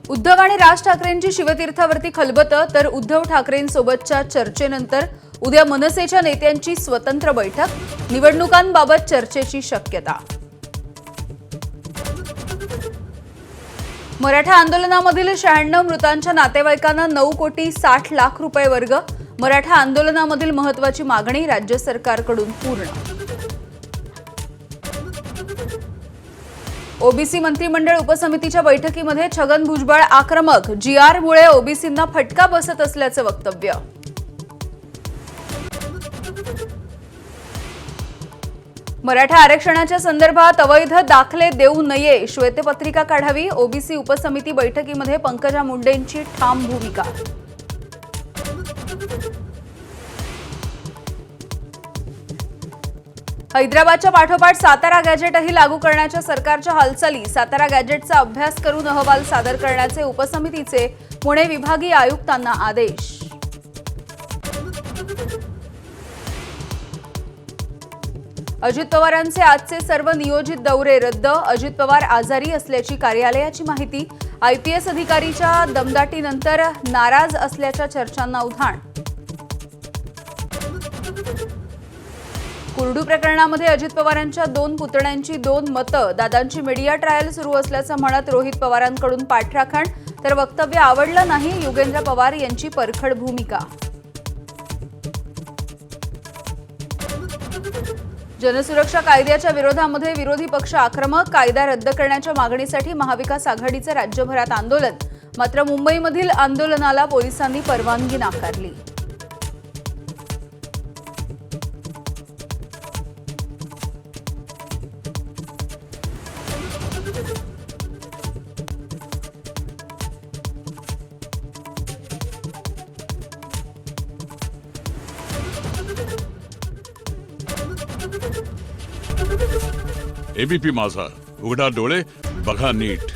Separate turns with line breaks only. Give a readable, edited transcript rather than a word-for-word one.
उद्धव आणि राज ठाकरेंची शिवतीर्थावरती खलबतं, तर उद्धव ठाकरेंसोबतच्या चर्चेनंतर उद्या मनसेच्या नेत्यांची स्वतंत्र बैठक, निवडणुकांबाबत चर्चेची शक्यता। मराठा आंदोलनामधील 96 मृतांच्या नातेवाईकांना 9,60,00,000 रुपये वर्ग। मराठा आंदोलनामधील महत्त्वाची मागणी राज्य सरकारकडून पूर्ण। ओबीसी मंत्रिमंडळ उपसमितीच्या बैठकीमध्ये छगन भुजबळ आक्रमक, जीआरमुळे ओबीसींना फटका बसत असल्याचं वक्तव्य। मराठा आरक्षणाच्या संदर्भात अवैध दाखले देऊ नये, श्वेतपत्रिका काढावी, ओबीसी उपसमिती बैठकीमध्ये पंकजा मुंडेंची ठाम भूमिका। हैदराबादच्या पाठोपाठ सातारा गॅजेटही लागू करण्याच्या सरकारच्या हालचाली। सातारा गॅजेटचा अभ्यास करून अहवाल सादर करण्याचे उपसमितीचे पुणे विभागीय आयुक्तांना आदेश। अजित पवारांचे आजचे सर्व नियोजित दौरे रद्द, अजित पवार आजारी असल्याची कार्यालयाची माहिती। आयपीएस अधिकारीच्या दमदाटीनंतर नाराज असल्याच्या चर्चांना उधाण। कुर्डू प्रकरणामध्ये अजित पवारांच्या 2 पुतण्यांची 2 मतं, दादांची मीडिया ट्रायल सुरू असल्याचं म्हणत रोहित पवारांकडून पाठराखण, तर वक्तव्य आवडलं नाही, योगेंद्र पवार यांची परखड भूमिका। जनसुरक्षा कायद्याच्या विरोधामध्ये विरोधी पक्ष आक्रमक, कायदा रद्द करण्याच्या मागणीसाठी महाविकास आघाडीचे राज्यभरात आंदोलन, मात्र मुंबईमधील आंदोलनाला पोलिसांनी परवानगी नाकारली।
एबीपी माझा, उघडा डोळे बघा नीट।